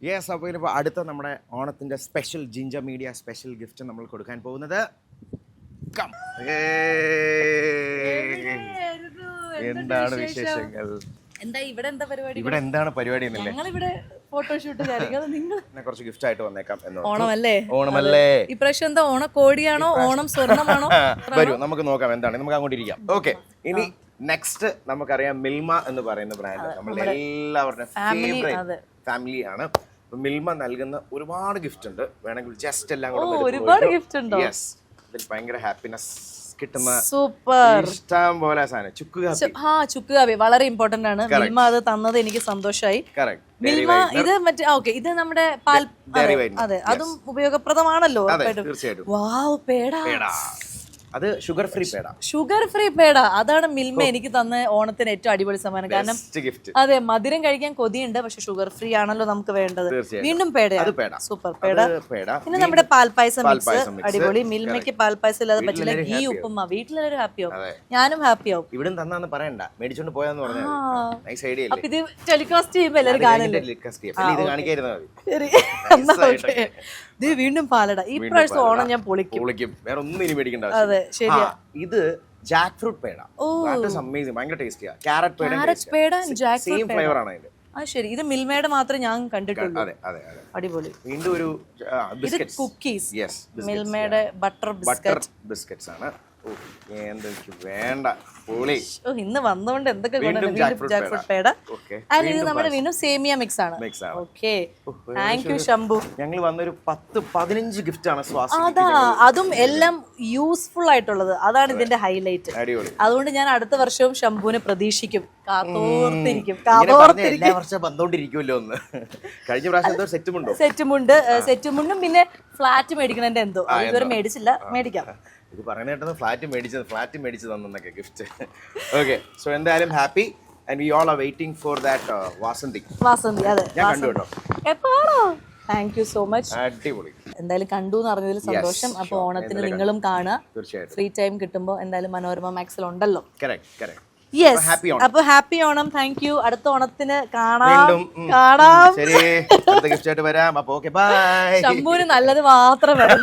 Yes, അപ്പോൾ ഇപ്പോൾ അടുത്ത നമ്മുടെ ഓണത്തിൻ്റെ special ginger media special gift നമ്മൾ കൊടുക്കാൻ പോകുന്നത് എന്താണ് വിശേഷങ്ങൾ? ഇവിടെ എന്താണ് പരിപാടി എന്നല്ലേ? ഫോട്ടോഷൂട്ട് കുറച്ച് ഗിഫ്റ്റ് ആയിട്ട് വന്നേക്കാം. ഓണമല്ലേ? ഓണമല്ലേ? ഇപ്രാവശ്യം എന്താ ഓണക്കോടിയാണോ ഓണം സ്വർണ്ണമാണോ? വരൂ നമുക്ക് നോക്കാം എന്താണ്. നമുക്ക് അങ്ങോട്ട് ഇരിക്കാം. ഓക്കെ, ഇനി നെക്സ്റ്റ് നമുക്കറിയാം മിൽമ എന്ന് പറയുന്ന ബ്രാൻഡ് നമ്മളുടെ എല്ലാവരുടെയും ഫേവറേറ്റ് ഫാമിലി ആണ്. മിൽമ നൽകുന്ന ഒരുപാട് ഗിഫ്റ്റ് ഉണ്ട്. വേണമെങ്കിൽ ജസ്റ്റ് എല്ലാം കൂടെ യെസ്, ഇതിൽ ഭയങ്കര ഹാപ്പിനെസ് കിട്ടുന്ന സൂപ്പർ ഇഷ്ടം പോലെ സാധനം. ചുക്ക് കാപ്പി വളരെ ഇമ്പോർട്ടന്റ് ആണ്. മിൽമ അത് തന്നത് എനിക്ക് സന്തോഷമായി. മിൽമ ഇത് മറ്റേ ഓക്കെ, ഇത് നമ്മുടെ പാൽ, അതെ അതും ഉപയോഗപ്രദമാണല്ലോ. വാവ്, പേട, അത് sugar free peda. Sugar free peda, അതാണ് മിൽമ എനിക്ക് തന്ന ഓണത്തിന് ഏറ്റവും അടിപൊളി സമ്മാനം. കാരണം അതെ, മധുരം കഴിക്കാൻ കൊതിയുണ്ട്, പക്ഷെ ഷുഗർ ഫ്രീ ആണല്ലോ നമുക്ക് വേണ്ടത്. വീണ്ടും പേടയാണ്, സൂപ്പർ പേട. പിന്നെ നമ്മുടെ പാൽപ്പായസം മിക്സ് അടിപൊളി. മിൽമയ്ക്ക് പാൽപ്പായസം ഇല്ലാതെ പറ്റില്ല. ഘീ ഉപ്പുമ്മ, വീട്ടിലെല്ലാവരും ഹാപ്പിയാവും, ഞാനും ഹാപ്പിയാവും. ഇവിടെ തന്നാന്ന് പറയണ്ട, മേടിച്ചോണ്ട് പോയാന്ന് പറഞ്ഞു. അപ്പൊ ഇത് ടെലികാസ്റ്റ് ചെയ്യുമ്പോ എല്ലാവരും കാണില്ലേ? ഇത് വീണ്ടും പാലട. ഈ പ്രാവശ്യം ഓണം ഞാൻ പൊളിക്കും. വേറെ ഒന്നും ഇനി മേടിക്കണ്ട. അതെ ശരിയാ. ഇത് ജാക്ക് ഫ്രൂട്ട് പേട. ഭയങ്കര ടേസ്റ്റിയാ. ക്യാരറ്റ് പേട സെയിം ഫ്ലേവർ ആണ് ഇതിന്റെ. ശരി, ഇത് മിൽമയുടെ മാത്രമേ ഞാൻ കണ്ടിട്ടുള്ളൂ. അടിപൊളി. വീണ്ടും ഒരു കുക്കീസ്, മിൽമയുടെ ബട്ടർ ബിസ്ക്കറ്റ്സ് ആണ്. എന്തൊക്കെ വേണ്ട, പൊളി. ഇന്ന് വന്നോണ്ട് എന്തൊക്കെ പേട. ഇത് നമ്മുടെ വീണ്ടും സേമിയ മിക്സ് ആണ്. Okay, thank you Shambhu. ഞങ്ങൾ വന്നൊരു 10-15 ഗിഫ്റ്റ് ആണ്. അതാ, അതും എല്ലാം യൂസ്ഫുൾ ആയിട്ടുള്ളത്. അതാണ് ഇതിന്റെ ഹൈലൈറ്റ്. അതുകൊണ്ട് ഞാൻ അടുത്ത വർഷവും ശംഭുവിനെ പ്രതീക്ഷിക്കും. സെറ്റുമുണ്ടും പിന്നെ ഫ്ലാറ്റ് മേടിക്കണതിന്റെ എന്തോ ഇതുവരെ മേടിച്ചില്ല, മേടിക്കാം. ഇത് പറയുന്നത് ഫ്ലാറ്റ് മേടിച്ചു തന്നൊക്കെ ഗിഫ്റ്റ്. ഓക്കെ, സോ എന്തായാലും happy and we all are waiting for that Vasanthi. അതെ, ഞാൻ കണ്ടു കേട്ടോ. എപ്പോഴാണോ? Thank you so much. അടിപൊളി. എന്തായാലും കണ്ടു എന്ന് അറിഞ്ഞതിൽ സന്തോഷം. അപ്പൊ ഓണത്തിന് നിങ്ങളും കാണുക, തീർച്ചയായിട്ടും ഫ്രീ ടൈം കിട്ടുമ്പോൾ. എന്തായാലും മനോരമ മാക്സിൽ ഉണ്ടല്ലോ. യെസ്, അപ്പൊ ഹാപ്പി ഓണം. Thank you. അടുത്ത ഓണത്തിന് കാണാം. ശംഭുവിന് നല്ലത് മാത്രം വേണം.